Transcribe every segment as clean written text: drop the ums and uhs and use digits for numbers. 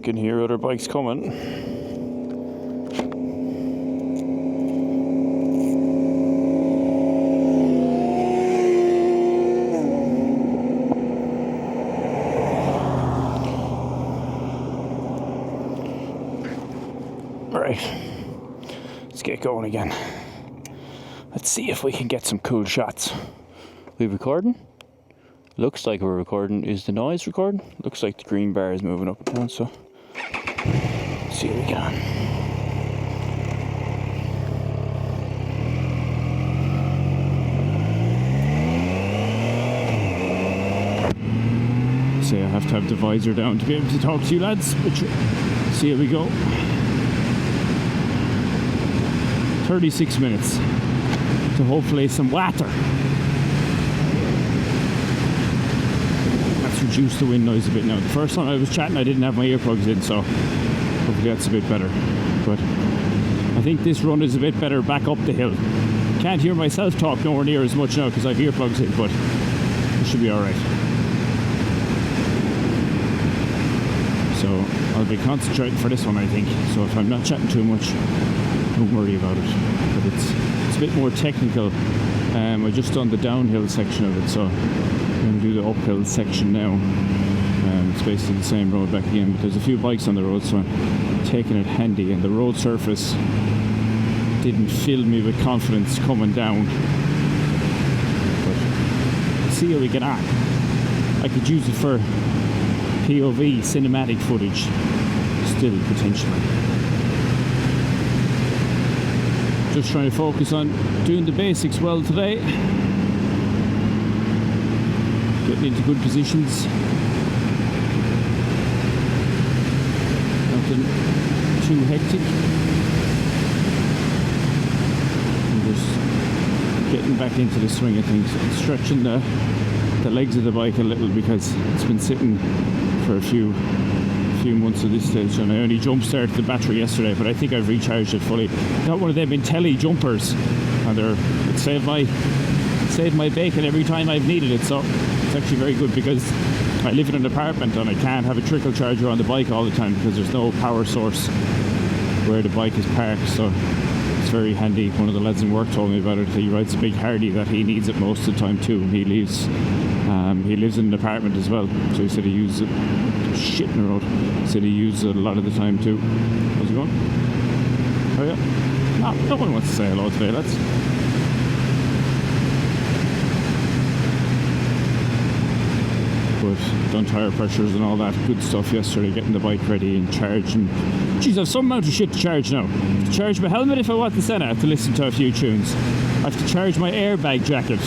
can hear other bikes coming. Right, let's get going again. Let's see if we can get some cool shots. We recording? Looks like we're recording. Is the noise recording? Looks like the green bar is moving up and down, so let's see what we can. So I have to have the visor down to be able to talk to you lads, but see how we go. 36 minutes to hopefully some water. Let's reduce the wind noise a bit now. The first time I was chatting I didn't have my earplugs in, so hopefully that's a bit better. But I think this run is a bit better back up the hill. Can't hear myself talk nowhere near as much now because I've earplugs in, but it should be alright. So I'll be concentrating for this one, I think. So if I'm not chatting too much, don't worry about it. But it's a bit more technical. I just done the downhill section of it, so I'm going to do the uphill section now. It's basically the same road back again, but there's a few bikes on the road, so I'm taking it handy. And the road surface didn't fill me with confidence coming down. But let's see how we get on. I could use it for POV cinematic footage still potentially. Just trying to focus on doing the basics well today, getting into good positions, nothing too hectic, and just getting back into the swing of things, stretching the legs of the bike a little because it's been sitting for a few months at this stage, and I only jump started the battery yesterday, but I think I've recharged it fully. Got one of them Intelli jumpers, and it saved my bacon every time I've needed it, so it's actually very good because I live in an apartment and I can't have a trickle charger on the bike all the time because there's no power source where the bike is parked, so it's very handy. One of the lads in work told me about it. He rides a big Hardy that he needs it most of the time too. He lives in an apartment as well, so he said he uses it. Shit in the road. He said he uses it a lot of the time too. How's it going? Oh yeah. No one wants to say hello today, lads. But done tyre pressures and all that good stuff yesterday, getting the bike ready and charging. Jeez, I've some amount of shit to charge now. I have to charge my helmet if I want the Senna. I have to listen to a few tunes. I have to charge my airbag jacket,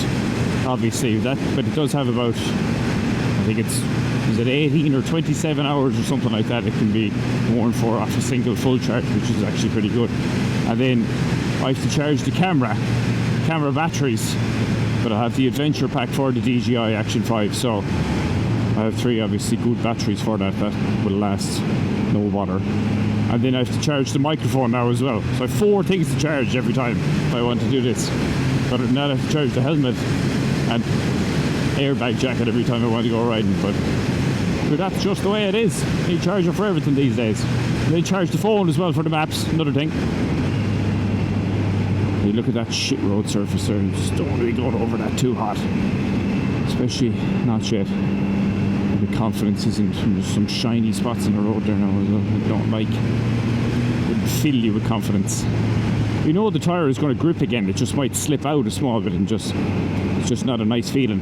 obviously, but it does have about, I think is it 18 or 27 hours or something like that it can be worn for off a single full charge, which is actually pretty good. And then I have to charge the camera batteries, but I have the adventure pack for the DJI Action 5, so I have 3 obviously good batteries for that will last no bother. And then I have to charge the microphone now as well, so I have 4 things to charge every time if I want to do this. But now I have to charge the helmet and airbag jacket every time I want to go riding, but that's just the way it is. You charge it for everything these days. And they charge the phone as well for the maps, another thing. You look at that shit road surface there and just don't really go over that too hot, especially not yet. The confidence isn't. There's some shiny spots in the road there now as well. I don't like. It would fill you with confidence. You know the tyre is going to grip again. It just might slip out a small bit and it's just not a nice feeling.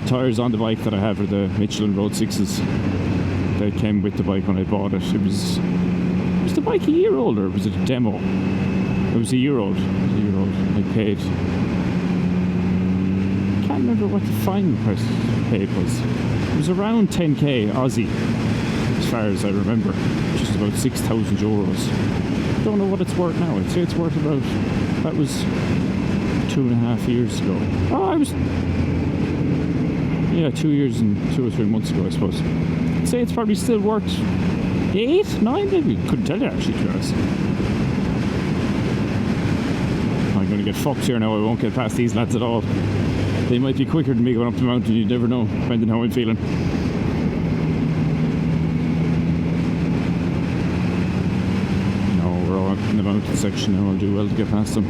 Tyres on the bike that I have are the Michelin Road 6s. They came with the bike when I bought it. Was the bike a year old or was it a demo? It was a year old. I paid. Can't remember what the final price paid was. It was around 10k Aussie, as far as I remember. Just about 6,000 euros. Don't know what it's worth now. I'd say it's worth about. That was 2.5 years ago. Oh, I was. Yeah, 2 years and 2 or 3 months ago, I suppose. I'd say it's probably still worth 8, 9 maybe. Couldn't tell you actually, to be honest. I'm going to get fucked here now. I won't get past these lads at all. They might be quicker than me going up the mountain. You never know, depending on how I'm feeling. in the mountain section now. I'll do well to get past them.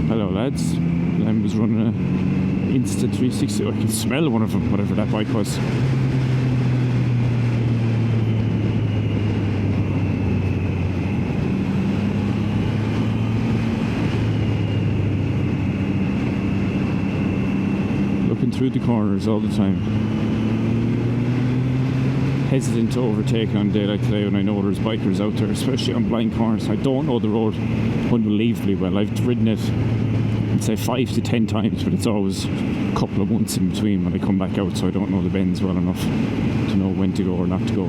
Hello lads. Len was running a Insta360. I can smell one of them, whatever that bike was. Through the corners all the time. Hesitant to overtake on a day like today when I know there's bikers out there, especially on blind corners. I don't know the road unbelievably well. I've ridden it, I'd say 5 to 10 times, but it's always a couple of months in between when I come back out, so I don't know the bends well enough to know when to go or not to go.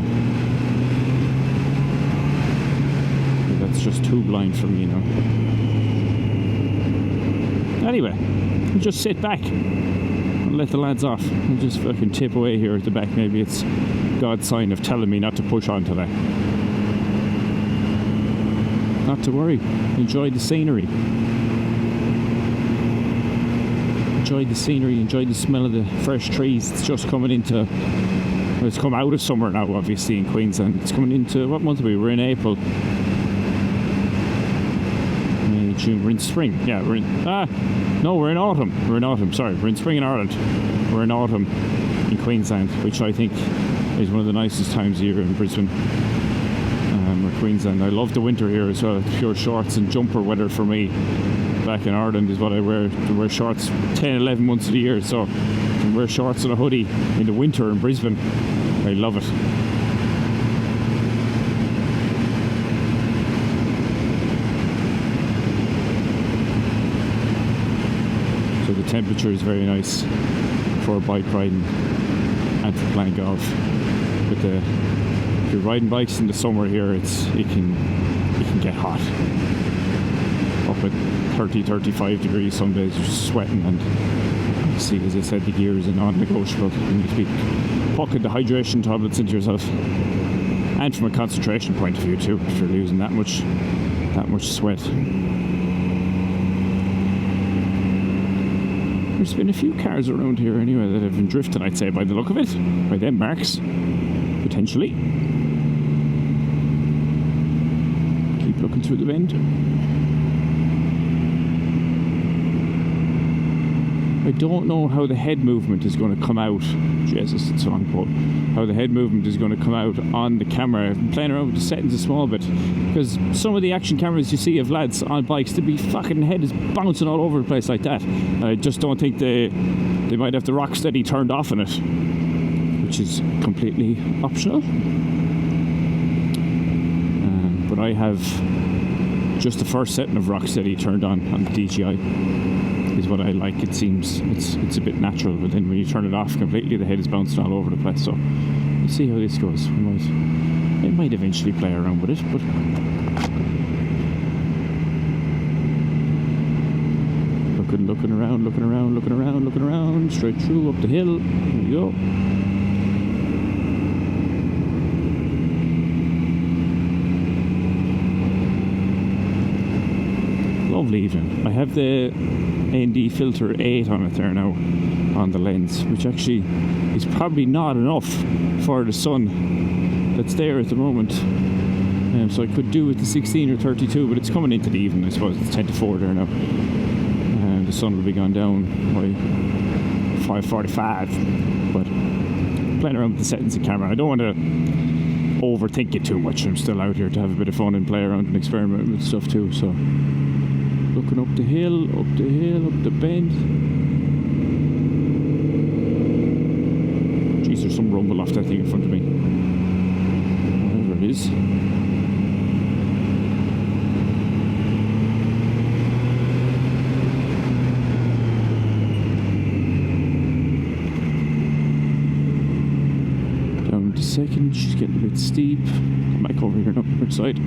But that's just too blind for me now. Anyway, I'll just sit back. Let the lads off and just fucking tip away here at the back. Maybe it's God's sign of telling me not to push on today. Not to worry. Enjoy the scenery. Enjoy the scenery. Enjoy the smell of the fresh trees. It's just coming into... Well, it's come out of summer now, obviously, in Queensland. It's coming into... What month are we? We're in April. May, June. We're in spring. Yeah, we're in... No, we're in autumn. We're in autumn, sorry. We're in spring in Ireland. We're in autumn in Queensland, which I think is one of the nicest times of year in Brisbane or Queensland. I love the winter here as well. It's pure shorts and jumper weather for me. Back in Ireland is what I wear. I wear shorts 10, 11 months of the year, so I can wear shorts and a hoodie in the winter in Brisbane. I love it. The temperature is very nice for bike riding and for playing golf. But if you're riding bikes in the summer here, it can get hot. Up at 30, 35 degrees some days, you're just sweating, and obviously, as I said, the gear is a non-negotiable. You need to be pocket the hydration tablets into yourself, and from a concentration point of view too, if you're losing that much sweat. There's been a few cars around here anyway that have been drifting, I'd say, by the look of it. By them marks. Potentially. Keep looking through the bend. I don't know how the head movement is going to come out. Jesus, it's a long quote. How the head movement is going to come out on the camera. I've been playing around with the settings a small bit, because some of the action cameras you see of lads on bikes, the fucking head is bouncing all over the place like that. I just don't think they might have the rock steady turned off in it, which is completely optional. But I have just the first setting of rock steady turned on the DJI. Is what I like. It seems it's a bit natural, but then when you turn it off completely, the head is bouncing all over the place. So we'll see how this goes. It might eventually play around with it, but looking around, straight through up the hill. There we go. Lovely evening. I have the AMD filter 8 on it there now on the lens, which actually is probably not enough for the sun that's there at the moment. So I could do with the 16 or 32, but it's coming into the evening, I suppose. It's 10 to 4 there now. The sun will be gone down by 5:45. But playing around with the settings of the camera, I don't want to overthink it too much. I'm still out here to have a bit of fun and play around and experiment with stuff too. So looking up the hill, up the bend. Jeez, there's some rumble off that thing in front of me. Whatever it is. Down to second, she's getting a bit steep. Come back over here now, which side?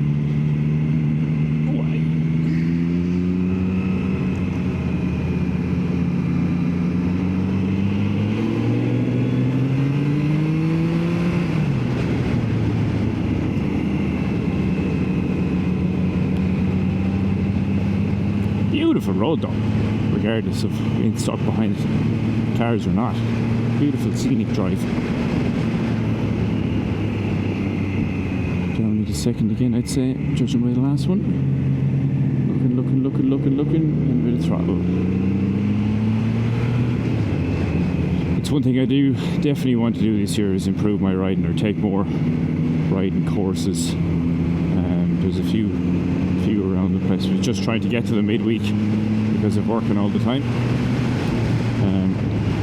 Beautiful road though, regardless regardless of being stuck behind cars or not. Beautiful scenic drive. Down in a second again, I'd say, judging by the last one. Looking, and a bit of throttle. It's one thing I do definitely want to do this year is improve my riding or take more riding courses. There's a few around the place. We're just trying to get to them midweek because of working all the time.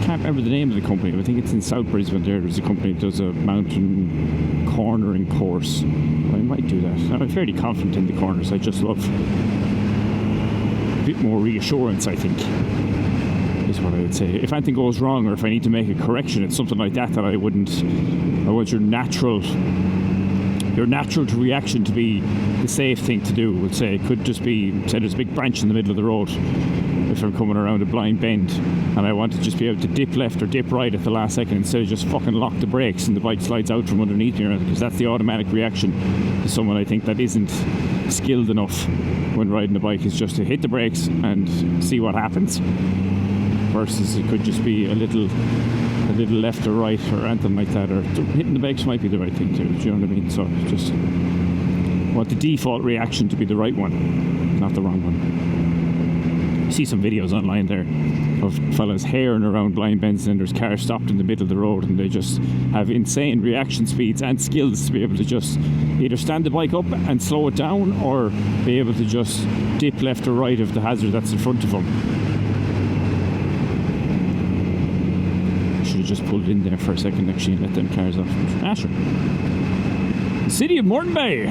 Can't remember the name of the company, but I think it's in South Brisbane there. There's a company that does a mountain cornering course. I might do that. I'm fairly confident in the corners. I just love a bit more reassurance, I think, is what I would say. If anything goes wrong or if I need to make a correction, it's something like that I want your natural reaction to be the safe thing to do. I would say it could just be, say there's a big branch in the middle of the road if I'm coming around a blind bend and I want to just be able to dip left or dip right at the last second instead of just fucking lock the brakes and the bike slides out from underneath me, because that's the automatic reaction to someone I think that isn't skilled enough when riding a bike, is just to hit the brakes and see what happens, versus it could just be a little left or right or anything like that, or hitting the brakes might be the right thing too, do you know what I mean? So just want the default reaction to be the right one, not the wrong one. You see some videos online there of fellas herring around blind bends and there's cars stopped in the middle of the road and they just have insane reaction speeds and skills to be able to just either stand the bike up and slow it down or be able to just dip left or right of the hazard that's in front of them. Should have just pulled in there for a second actually and let them cars off. Sure. City of Moreton Bay.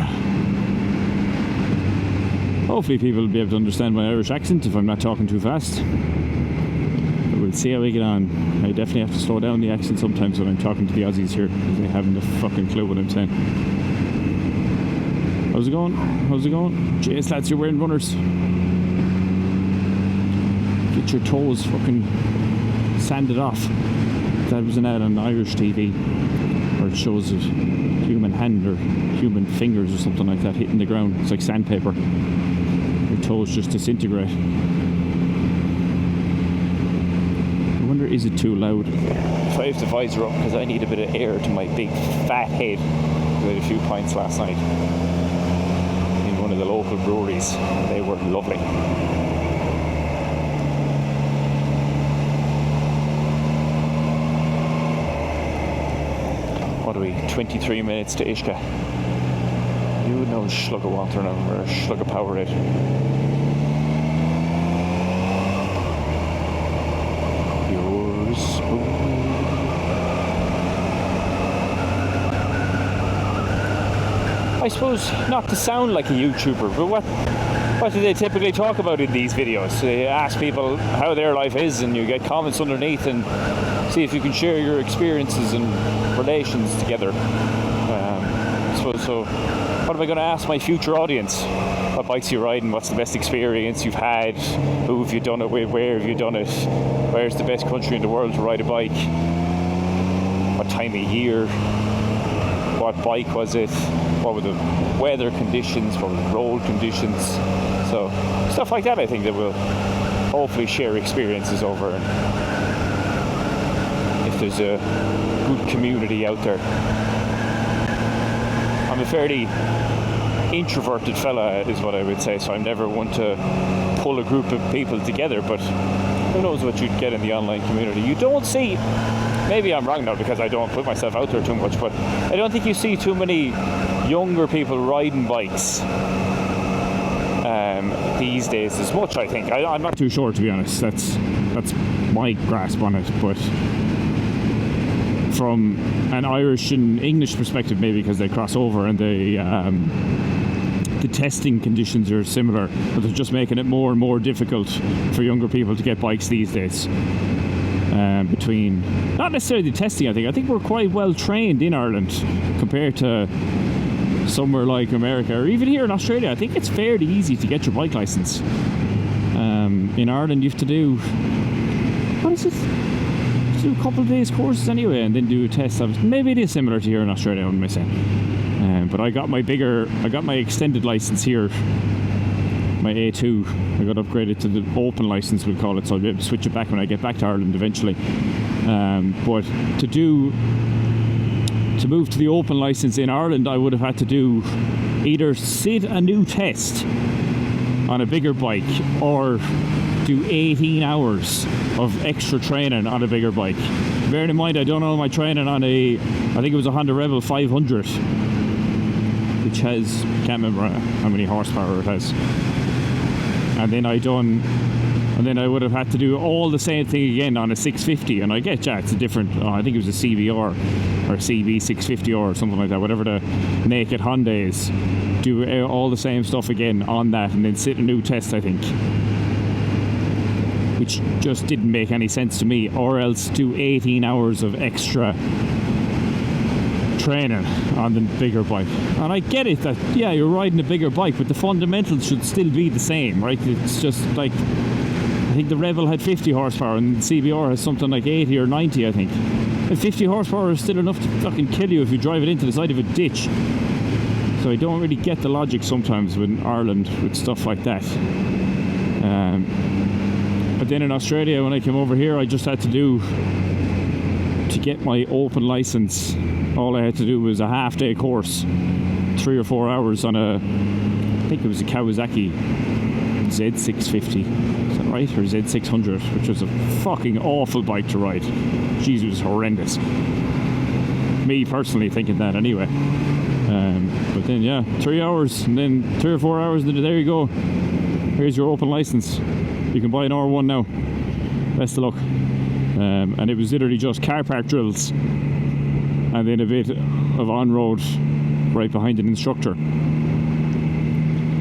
Hopefully people will be able to understand my Irish accent if I'm not talking too fast. But we'll see how we get on. I definitely have to slow down the accent sometimes when I'm talking to the Aussies here, because they haven't a fucking clue what I'm saying. How's it going? Jeez lads, you're wearing runners. Get your toes fucking sanded off. That was an ad on Irish TV where it shows a human hand or human fingers or something like that hitting the ground. It's like sandpaper. Your toes just disintegrate. I wonder, is it too loud? If I have the visor up because I need a bit of air to my big fat head. I had a few pints last night in one of the local breweries. They were lovely. What are we, 23 minutes to Ishka. You know slug of water now, or a slug of Powerade. Yours. I suppose not to sound like a YouTuber, but what do they typically talk about in these videos? They ask people how their life is and you get comments underneath and see if you can share your experiences and relations together. So what am I going to ask my future audience? What bikes you riding? What's the best experience you've had? Who have you done it with? Where have you done it? Where's the best country in the world to ride a bike? What time of year? What bike was it? What were the weather conditions? What were the road conditions? So stuff like that, I think, that will hopefully share experiences over. And if there's a good community out there. I'm a fairly introverted fella, is what I would say, so I'm never one to pull a group of people together, but who knows what you'd get in the online community. You don't see, maybe I'm wrong now because I don't put myself out there too much, but I don't think you see too many younger people riding bikes these days as much, I think. I'm not too sure, to be honest. That's my grasp on it, but from an Irish and English perspective, maybe because they cross over and the testing conditions are similar, but they're just making it more and more difficult for younger people to get bikes these days. Between not necessarily the testing, I think we're quite well trained in Ireland compared to somewhere like America or even here in Australia. I think it's fairly easy to get your bike license. In Ireland, you have to do, what is it? Do a couple of days courses anyway and then do a test. Maybe it is similar to here in Australia, what am I saying? But I got my extended license here, my A2. I got upgraded to the open license, we'll call it, so I'll be able to switch it back when I get back to Ireland eventually. But to move to the open license in Ireland, I would have had to do either sit a new test on a bigger bike or do 18 hours of extra training on a bigger bike. Bearing in mind, I done all my training on I think it was a Honda Rebel 500, which has, can't remember how many horsepower it has. And then I would have had to do all the same thing again on a 650, and I get, yeah, it's a different, I think it was a CBR or CB 650R or something like that, whatever the naked Honda is. Do all the same stuff again on that, and then sit a new test, I think, which just didn't make any sense to me. Or else do 18 hours of extra training on the bigger bike. And I get it that, yeah, you're riding a bigger bike, but the fundamentals should still be the same, right? It's just like, I think the Rebel had 50 horsepower and the CBR has something like 80 or 90, I think. And 50 horsepower is still enough to fucking kill you if you drive it into the side of a ditch. So I don't really get the logic sometimes in Ireland with stuff like that. But then in Australia, when I came over here, I just had to get my open license, all I had to do was a half-day course, 3 or 4 hours on I think it was a Kawasaki Z650, is that right? Or Z600, which was a fucking awful bike to ride. Jesus, it was horrendous. Me personally thinking that anyway. But then, yeah, 3 hours, and then 3 or 4 hours, and then there you go. Here's your open license. You can buy an R1 now. Best of luck. And it was literally just car park drills and then a bit of on-road right behind an instructor.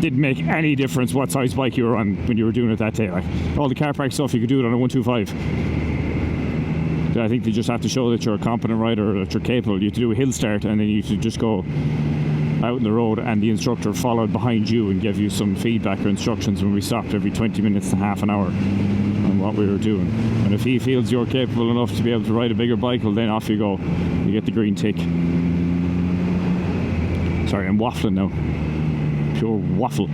Didn't make any difference what size bike you were on when you were doing it that day. Like, all the car park stuff, you could do it on a 125. I think they just have to show that you're a competent rider, or that you're capable. You have to do a hill start, and then you should just go out in the road, and the instructor followed behind you and gave you some feedback or instructions when we stopped every 20 minutes to half an hour on what we were doing. And if he feels you're capable enough to be able to ride a bigger bike, well, then off you go. You get the green tick. Sorry, I'm waffling now. Pure waffle.